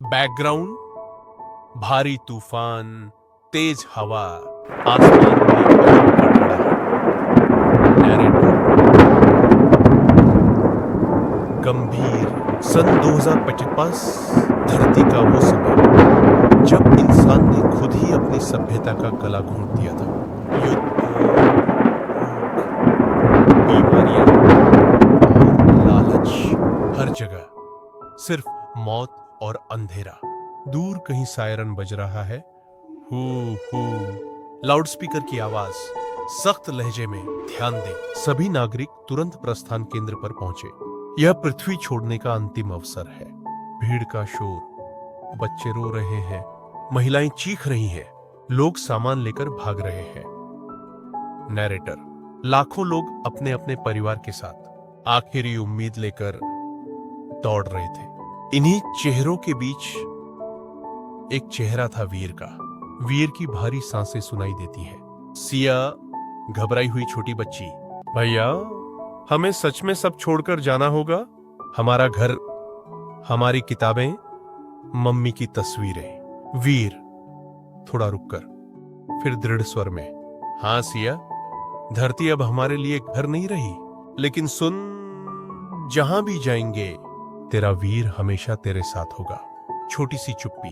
Background भारी तूफान, तेज हवा, आसमान में गड़गड़ाहट। नैरेटर गंभीर। सन 2050, धरती का वो समय जब इंसान ने खुद ही अपनी सभ्यता का गला घोंट दिया था। युद्ध, भूख, बीमारियां और लालच, हर जगह सिर्फ मौत और अंधेरा। दूर कहीं सायरन बज रहा है। हू हू। लाउडस्पीकर की आवाज सख्त लहजे में, ध्यान दे। सभी नागरिक तुरंत प्रस्थान केंद्र पर पहुंचे। यह पृथ्वी छोड़ने का अंतिम अवसर है। भीड़ का शोर, बच्चे रो रहे हैं, महिलाएं चीख रही हैं, लोग सामान लेकर भाग रहे हैं। नैरेटर लाखों लोग अपने अपने परिवार के साथ आखिरी उम्मीद लेकर दौड़ रहे थे। इन्हीं चेहरों के बीच एक चेहरा था वीर का। वीर की भारी सांसें सुनाई देती है। सिया, घबराई हुई छोटी बच्ची, भैया हमें सच में सब छोड़कर जाना होगा। हमारा घर, हमारी किताबें, मम्मी की तस्वीरें। वीर थोड़ा रुककर, फिर दृढ़ स्वर में, हाँ सिया, धरती अब हमारे लिए घर नहीं रही, लेकिन सुन, जहां भी जाएंगे तेरा वीर हमेशा तेरे साथ होगा। छोटी सी चुप्पी,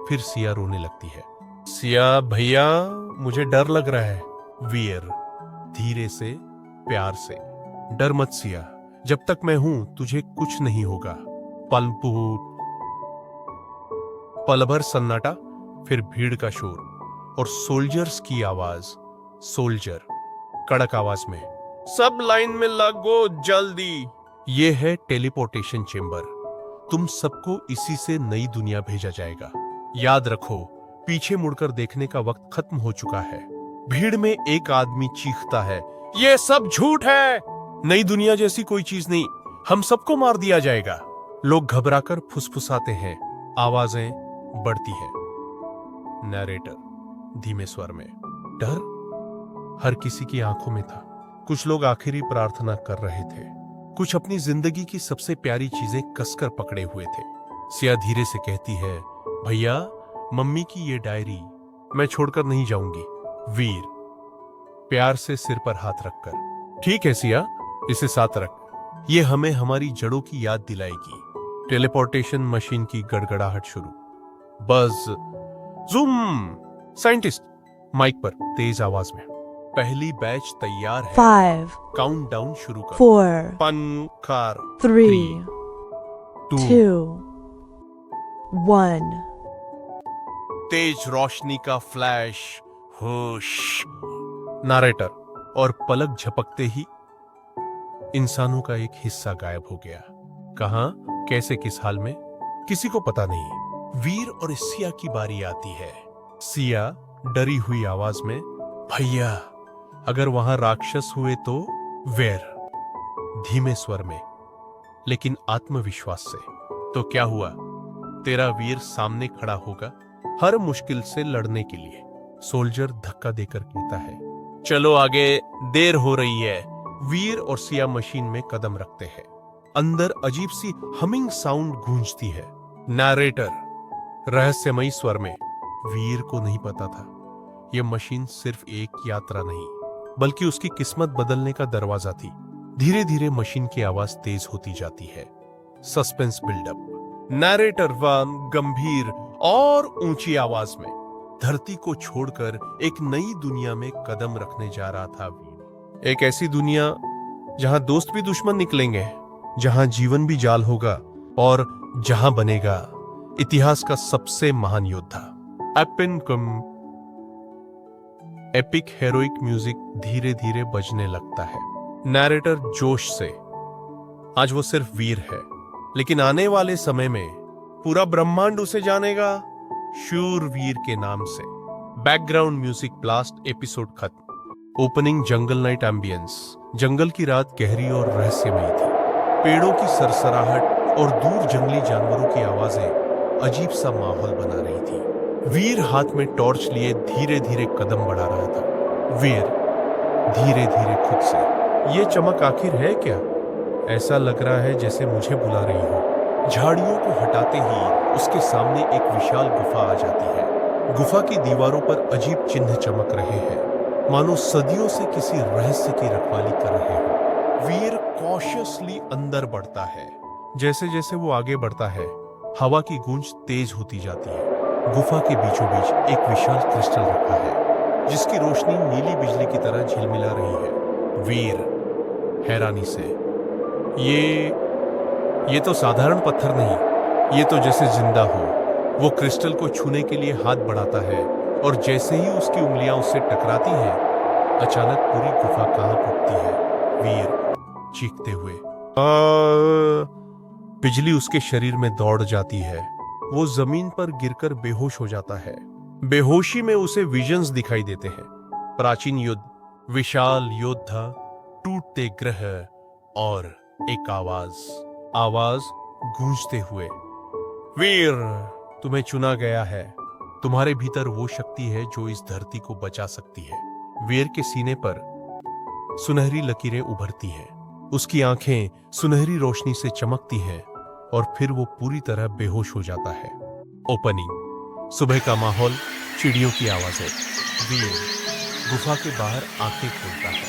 फिर सिया रोने लगती है। सिया भैया, मुझे डर लग रहा है। वीर धीरे से, प्यार से, डर मत सिया, जब तक मैं हूं तुझे कुछ नहीं होगा। पल भर सन्नाटा, फिर भीड़ का शोर और सोल्जर्स की आवाज। सोल्जर कड़क आवाज में, सब लाइन में लगो जल्दी। ये है टेलीपोर्टेशन चेंबर। तुम सबको इसी से नई दुनिया भेजा जाएगा। याद रखो, पीछे मुड़कर देखने का वक्त खत्म हो चुका है। भीड़ में एक आदमी चीखता है, ये सब झूठ है, नई दुनिया जैसी कोई चीज नहीं, हम सबको मार दिया जाएगा। लोग घबराकर फुसफुसाते हैं, आवाजें बढ़ती हैं। नैरेटर धीमे स्वर में, डर हर किसी की आंखों में था। कुछ लोग आखिरी प्रार्थना कर रहे थे, कुछ अपनी जिंदगी की सबसे प्यारी चीजें कसकर पकड़े हुए थे। सिया धीरे से कहती है, भैया मम्मी की ये डायरी मैं छोड़कर नहीं जाऊंगी। वीर प्यार से सिर पर हाथ रखकर, ठीक है सिया, इसे साथ रख, ये हमें हमारी जड़ों की याद दिलाएगी। टेलीपोर्टेशन मशीन की गड़गड़ाहट शुरू। बज, जूम। साइंटिस्ट माइक पर तेज आवाज में, पहली बैच तैयार है। 5, काउंटडाउन शुरू करो। 4, 3, 2, 1। तेज रोशनी का फ्लैश, होश। नैरेटर और पलक झपकते ही इंसानों का एक हिस्सा गायब हो गया। कहां, कैसे, किस हाल में, किसी को पता नहीं। वीर और सिया की बारी आती है। सिया डरी हुई आवाज में, भैया अगर वहां राक्षस हुए तो। वीर धीमे स्वर में, लेकिन आत्मविश्वास से, तो क्या हुआ, तेरा वीर सामने खड़ा होगा हर मुश्किल से लड़ने के लिए। सोल्जर धक्का देकर कहता है, चलो आगे, देर हो रही है। वीर और सिया मशीन में कदम रखते हैं। अंदर अजीब सी हमिंग साउंड गूंजती है। नैरेटर रहस्यमयी स्वर में, वीर को नहीं पता था यह मशीन सिर्फ एक यात्रा नहीं, बल्कि उसकी किस्मत बदलने का दरवाजा थी। धीरे धीरे मशीन की आवाज तेज होती जाती है। Suspense buildup. नैरेटर गंभीर और ऊंची आवाज में, धरती को छोड़कर एक नई दुनिया में कदम रखने जा रहा था वीर। एक ऐसी दुनिया जहां दोस्त भी दुश्मन निकलेंगे, जहां जीवन भी जाल होगा और जहां बनेगा इतिहास का सबसे महान योद्धा। एपिक हेरोइक म्यूजिक धीरे धीरे बजने लगता है। नैरेटर जोश से, आज वो सिर्फ वीर है, लेकिन आने वाले समय में पूरा ब्रह्मांड उसे जानेगा शूरवीर के नाम से। Background music blast. एपिसोड खत्म। ओपनिंग जंगल नाइट एम्बियंस। जंगल की रात गहरी और रहस्यमयी थी। पेड़ों की सरसराहट और दूर जंगली जानवरों की आवाजें अजीब सा माहौल बना रही थी। वीर हाथ में टॉर्च लिए धीरे धीरे कदम बढ़ा रहा था। वीर धीरे धीरे खुद से, ये चमक आखिर है क्या? ऐसा लग रहा है जैसे मुझे बुला रही हो। झाड़ियों को हटाते ही उसके सामने एक विशाल गुफा आ जाती है। गुफा की दीवारों पर अजीब चिन्ह चमक रहे हैं, मानो सदियों से किसी रहस्य की रखवाली कर रहे हो। वीर कॉशियसली अंदर बढ़ता है। जैसे जैसे वो आगे बढ़ता है, हवा की गूंज तेज होती जाती है। गुफा के बीचों बीच एक विशाल क्रिस्टल रखा है, जिसकी रोशनी नीली बिजली की तरह झिलमिला रही है। वीर हैरानी से, ये तो साधारण पत्थर नहीं, ये तो जैसे जिंदा हो। वो क्रिस्टल को छूने के लिए हाथ बढ़ाता है और जैसे ही उसकी उंगलियां उससे टकराती हैं, अचानक पूरी गुफा कांप उठती है। वीर चीखते हुए बिजली उसके शरीर में दौड़ जाती है। वो जमीन पर गिरकर बेहोश हो जाता है। बेहोशी में उसे विजन्स दिखाई देते हैं। प्राचीन युद्ध, विशाल योद्धा, टूटते ग्रह और एक आवाज गूंजते हुए, वीर तुम्हें चुना गया है। तुम्हारे भीतर वो शक्ति है जो इस धरती को बचा सकती है। वीर के सीने पर सुनहरी लकीरें उभरती हैं। उसकी आंखें सुनहरी रोशनी से चमकती हैं और फिर वो पूरी तरह बेहोश हो जाता है। ओपनिंग, सुबह का माहौल, चिड़ियों की आवाजें। वीर गुफा के बाहर आंखें खोलता है।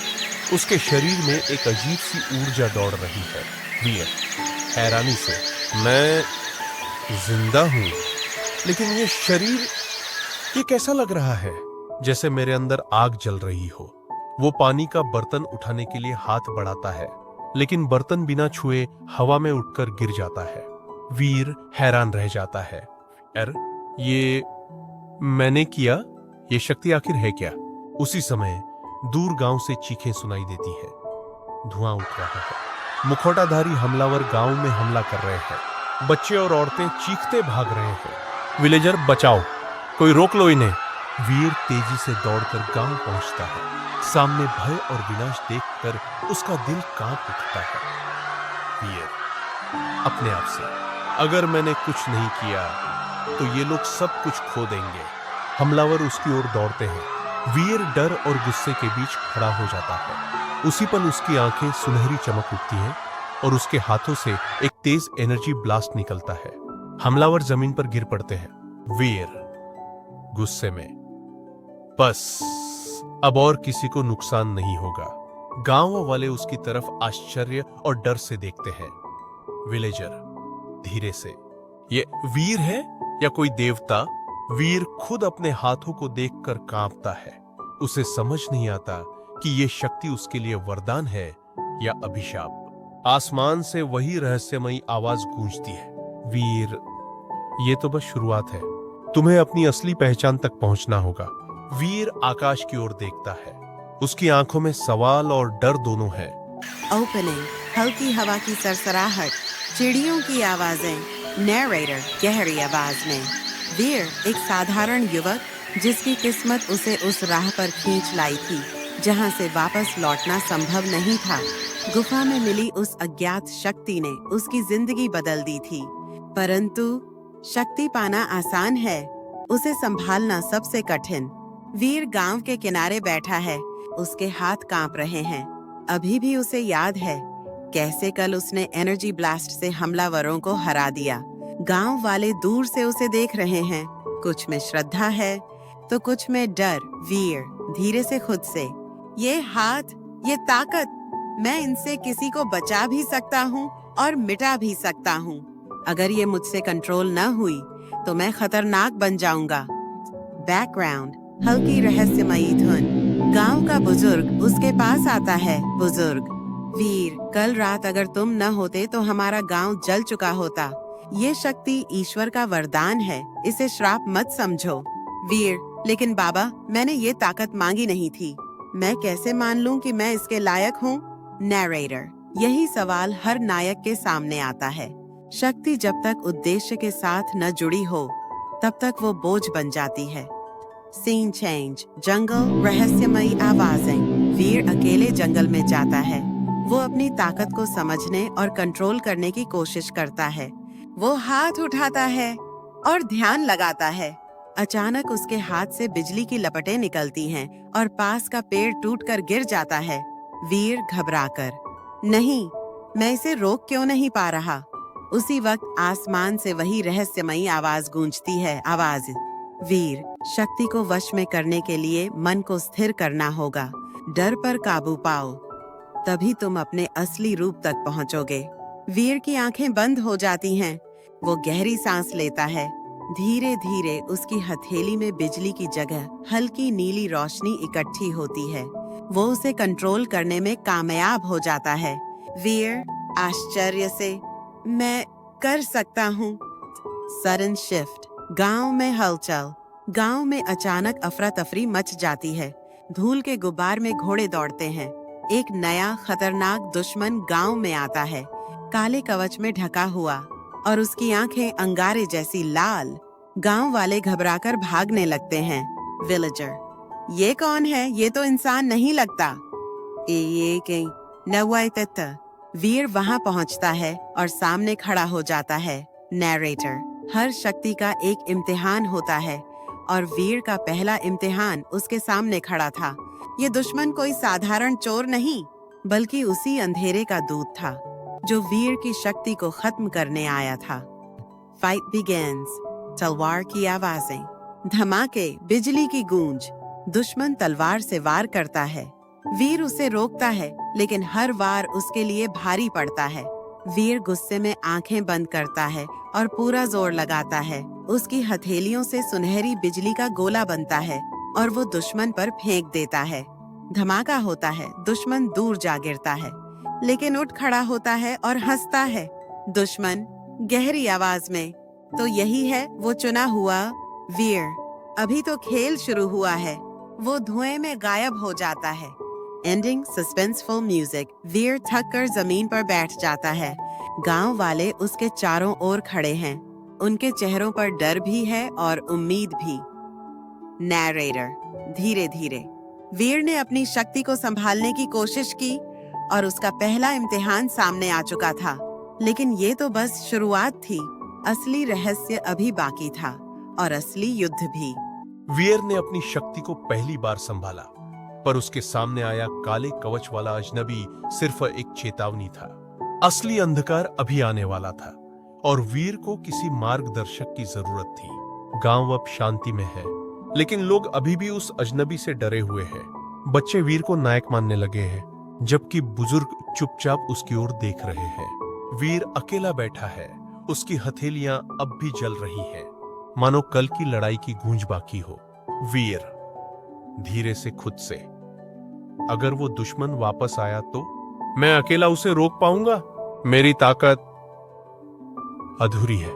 उसके शरीर में एक अजीब सी ऊर्जा दौड़ रही है। वीर हैरानी से, मैं जिंदा हूं, लेकिन ये शरीर, ये कैसा लग रहा है? जैसे मेरे अंदर आग जल रही हो। वो पानी का बर्तन उठाने के लिए हाथ बढ़ाता है, लेकिन बर्तन बिना छुए हवा में उठकर गिर जाता है। वीर हैरान रह जाता है। ये मैंने किया? ये शक्ति आखिर है क्या? उसी समय दूर गांव से चीखें सुनाई देती हैं। धुआं उठ रहा है। मुखौटाधारी हमलावर गांव में हमला कर रहे हैं। बच्चे और औरतें चीखते भाग रहे हैं। विलेजर बचाओ, कोई रोक लो इन्हें। वीर तेजी से दौड़कर गांव पहुंचता है। सामने भय और विनाश देखकर उसका दिल कांप उठता है। वीर अपने आप से, अगर मैंने कुछ नहीं किया तो ये लोग सब कुछ खो देंगे। हमलावर उसकी ओर दौड़ते हैं। वीर डर और गुस्से के बीच खड़ा हो जाता है। उसी पल उसकी आंखें सुनहरी चमक उठती हैं और उसके हाथों से एक तेज एनर्जी ब्लास्ट निकलता है। हमलावर जमीन पर गिर पड़ते हैं। वीर गुस्से में, बस अब और किसी को नुकसान नहीं होगा। गांव वाले उसकी तरफ आश्चर्य और डर से देखते हैं। विलेजर धीरे से, ये वीर है या कोई देवता? वीर खुद अपने हाथों को देखकर कांपता है। उसे समझ नहीं आता कि यह शक्ति उसके लिए वरदान है या अभिशाप। आसमान से वही रहस्यमयी आवाज गूंजती है, वीर, ये तो बस शुरुआत है। तुम्हें अपनी असली पहचान तक पहुंचना होगा। वीर आकाश की ओर देखता है। उसकी आंखों में सवाल और डर दोनों है। ओपनिंग, हल्की हवा की सरसराहट, चिड़ियों की आवाजें, नैरेटर गहरी आवाज में। वीर एक साधारण युवक जिसकी किस्मत उसे उस राह पर खींच लाई थी जहां से वापस लौटना संभव नहीं था। गुफा में मिली उस अज्ञात शक्ति ने उसकी जिंदगी बदल दी थी, परंतु शक्ति पाना आसान है, उसे संभालना सबसे कठिन। वीर गांव के किनारे बैठा है, उसके हाथ कांप रहे हैं। अभी भी उसे याद है कैसे कल उसने एनर्जी ब्लास्ट से हमलावरों को हरा दिया। गांव वाले दूर से उसे देख रहे हैं, कुछ में श्रद्धा है तो कुछ में डर। वीर धीरे से खुद से, ये हाथ, ये ताकत, मैं इनसे किसी को बचा भी सकता हूँ और मिटा भी सकता हूँ। अगर ये मुझसे कंट्रोल न हुई तो मैं खतरनाक बन जाऊंगा। बैकग्राउंड, हल्की रहस्यमयी धुन। गांव का बुजुर्ग उसके पास आता है। बुजुर्ग, वीर, कल रात अगर तुम न होते तो हमारा गांव जल चुका होता। ये शक्ति ईश्वर का वरदान है, इसे श्राप मत समझो। वीर, लेकिन बाबा, मैंने ये ताकत मांगी नहीं थी, मैं कैसे मान लूं कि मैं इसके लायक हूँ? नैरेटर, यही सवाल हर नायक के सामने आता है। शक्ति जब तक उद्देश्य के साथ न जुड़ी हो तब तक वो बोझ बन जाती है। सीन चेंज, जंगल, रहस्यमयी आवाजें। वीर अकेले जंगल में जाता है। वो अपनी ताकत को समझने और कंट्रोल करने की कोशिश करता है। वो हाथ उठाता है और ध्यान लगाता है। अचानक उसके हाथ से बिजली की लपटें निकलती हैं और पास का पेड़ टूटकर गिर जाता है। वीर घबराकर, नहीं, मैं इसे रोक क्यों नहीं पा रहा? उसी वक्त आसमान से वही रहस्यमयी आवाज गूंजती है। आवाज, वीर, शक्ति को वश में करने के लिए मन को स्थिर करना होगा। डर पर काबू पाओ, तभी तुम अपने असली रूप तक पहुंचोगे। वीर की आंखें बंद हो जाती हैं। वो गहरी सांस लेता है। धीरे धीरे उसकी हथेली में बिजली की जगह हल्की नीली रोशनी इकट्ठी होती है। वो उसे कंट्रोल करने में कामयाब हो जाता है। वीर आश्चर्य से, मैं कर सकता हूँ। Sudden shift. गांव में हलचल। गांव में अचानक अफरा तफरी मच जाती है। धूल के गुब्बार में घोड़े दौड़ते हैं। एक नया खतरनाक दुश्मन गांव में आता है, काले कवच में ढका हुआ, और उसकी आंखें अंगारे जैसी लाल। गांव वाले घबराकर भागने लगते हैं। विलेजर, ये कौन है? ये तो इंसान नहीं लगता। वीर वहां पहुंचता है और सामने खड़ा हो जाता है। नैरेटर, हर शक्ति का एक इम्तिहान होता है और वीर का पहला इम्तिहान उसके सामने खड़ा था। ये दुश्मन कोई साधारण चोर नहीं, बल्कि उसी अंधेरे का दूत था जो वीर की शक्ति को खत्म करने आया था। Fight begins. तलवार की आवाजें, धमाके, बिजली की गूंज। दुश्मन तलवार से वार करता है। वीर उसे रोकता है, लेकिन हर वार उसके लिए भारी पड़ता है। वीर गुस्से में आंखें बंद करता है और पूरा जोर लगाता है। उसकी हथेलियों से सुनहरी बिजली का गोला बनता है और वो दुश्मन पर फेंक देता है। धमाका होता है। दुश्मन दूर जा गिरता है, लेकिन उठ खड़ा होता है और हंसता है। दुश्मन गहरी आवाज में, तो यही है वो चुना हुआ वीर। अभी तो खेल शुरू हुआ है। वो धुएं में गायब हो जाता है। Ending suspenseful music. वीर थक कर जमीन पर बैठ जाता है। गांव वाले उसके चारों ओर खड़े हैं। उनके चेहरों पर डर भी है और उम्मीद भी। नैरेटर, धीरे धीरे। वीर ने अपनी शक्ति को संभालने की कोशिश की और उसका पहला इम्तिहान सामने आ चुका था। लेकिन ये तो बस शुरुआत थी। असली रहस्य अभी बाकी था, और असली युद्ध भी। वीर ने अपनी शक्ति को पहली बार संभाला, पर उसके सामने आया काले कवच वाला अजनबी सिर्फ एक चेतावनी था। असली अंधकार अभी आने वाला था और वीर को किसी मार्गदर्शक की जरूरत थी। गांव अब शांति में है, लेकिन लोग अभी भी उस अजनबी से डरे हुए हैं। बच्चे वीर को नायक मानने लगे हैं, जबकि बुजुर्ग चुपचाप उसकी ओर देख रहे हैं। वीर अकेला बैठा है। उसकी हथेलियां अब भी जल रही हैं, मानो कल की लड़ाई की गूंज बाकी हो। वीर धीरे से खुद से, अगर वो दुश्मन वापस आया तो मैं अकेला उसे रोक पाऊंगा? मेरी ताकत अधूरी है।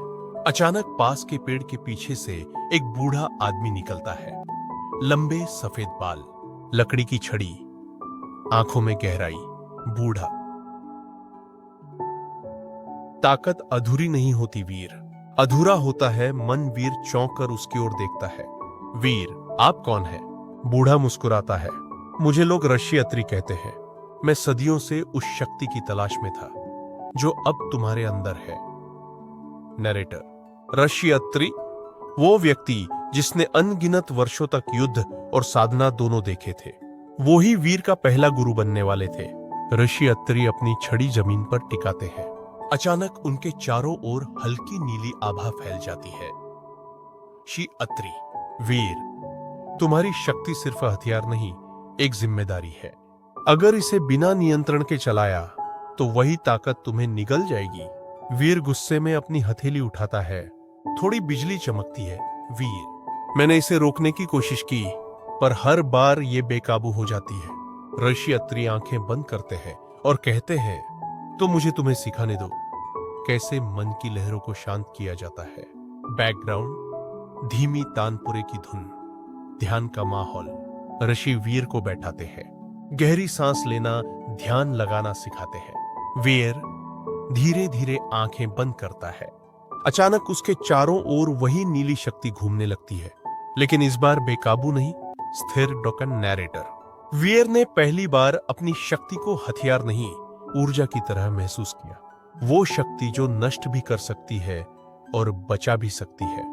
अचानक पास के पेड़ के पीछे से एक बूढ़ा आदमी निकलता है। लंबे सफेद बाल, लकड़ी की छड़ी, आंखों में गहराई। बूढ़ा, ताकत अधूरी नहीं होती वीर, अधूरा होता है मन। वीर चौंक कर उसकी ओर देखता है। वीर, आप कौन है? बूढ़ा मुस्कुराता है। मुझे लोग ऋषि अत्रि कहते हैं। मैं सदियों से उस शक्ति की तलाश में था जो अब तुम्हारे अंदर है। नरेटर, ऋषि अत्रि, वो व्यक्ति जिसने अनगिनत वर्षों तक युद्ध और साधना दोनों देखे थे। वो ही वीर का पहला गुरु बनने वाले थे। ऋषि अत्रि अपनी छड़ी जमीन पर टिकाते हैं। अचानक उनके चारों ओर हल्की नीली आभा फैल जाती है। ऋषि अत्रि, वीर, तुम्हारी शक्ति सिर्फ हथियार नहीं, एक जिम्मेदारी है। अगर इसे बिना नियंत्रण के चलाया तो वही ताकत तुम्हें निगल जाएगी। वीर गुस्से में अपनी हथेली उठाता है। थोड़ी बिजली चमकती है। वीर, मैंने इसे रोकने की कोशिश की, पर हर बार ये बेकाबू हो जाती है। ऋषि अत्रि आंखें बंद करते हैं और कहते हैं, तो मुझे तुम्हें सिखाने दो कैसे मन की लहरों को शांत किया जाता है। बैकग्राउंड, धीमी तानपुरे की धुन, ध्यान का माहौल। ऋषि वीर को बैठाते हैं, गहरी सांस लेना, ध्यान लगाना सिखाते हैं। वीर धीरे धीरे आंखें बंद करता है। अचानक उसके चारों ओर वही नीली शक्ति घूमने लगती है, लेकिन इस बार बेकाबू नहीं, स्थिर। डॉक्टर नैरेटर, वीर ने पहली बार अपनी शक्ति को हथियार नहीं, ऊर्जा की तरह महसूस किया। वो शक्ति जो नष्ट भी कर सकती है और बचा भी सकती है।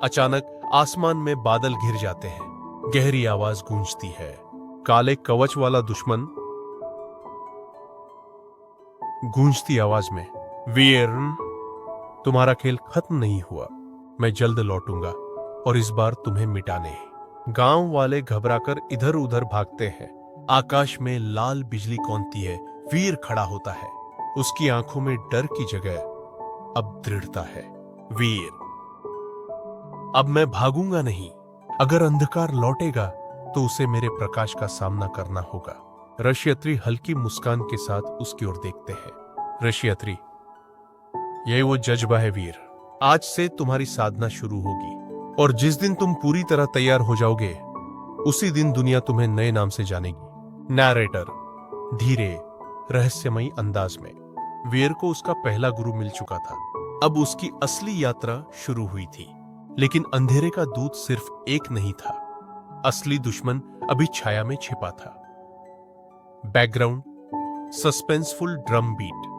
अचानक आसमान में बादल घिर जाते हैं। गहरी आवाज गूंजती है। काले कवच वाला दुश्मन गूंजती आवाज में, वीर, तुम्हारा खेल खत्म नहीं हुआ। मैं जल्द लौटूंगा और इस बार तुम्हें मिटाने। गांव वाले घबराकर इधर उधर भागते हैं। आकाश में लाल बिजली कौंधती है। वीर खड़ा होता है। उसकी आंखों में डर की जगह अब दृढ़ता है। वीर, अब मैं भागूंगा नहीं। अगर अंधकार लौटेगा तो उसे मेरे प्रकाश का सामना करना होगा। ऋषियत्री हल्की मुस्कान के साथ उसकी ओर देखते हैं। ऋषियत्री, यही वो जज्बा है वीर। आज से तुम्हारी साधना शुरू होगी और जिस दिन तुम पूरी तरह तैयार हो जाओगे उसी दिन दुनिया तुम्हें नए नाम से जानेगी। नैरेटर धीरे रहस्यमयी अंदाज में। वीर को उसका पहला गुरु मिल चुका था। अब उसकी असली यात्रा शुरू हुई थी। लेकिन अंधेरे का दूत सिर्फ एक नहीं था। असली दुश्मन अभी छाया में छिपा था। Background suspenseful drum beat.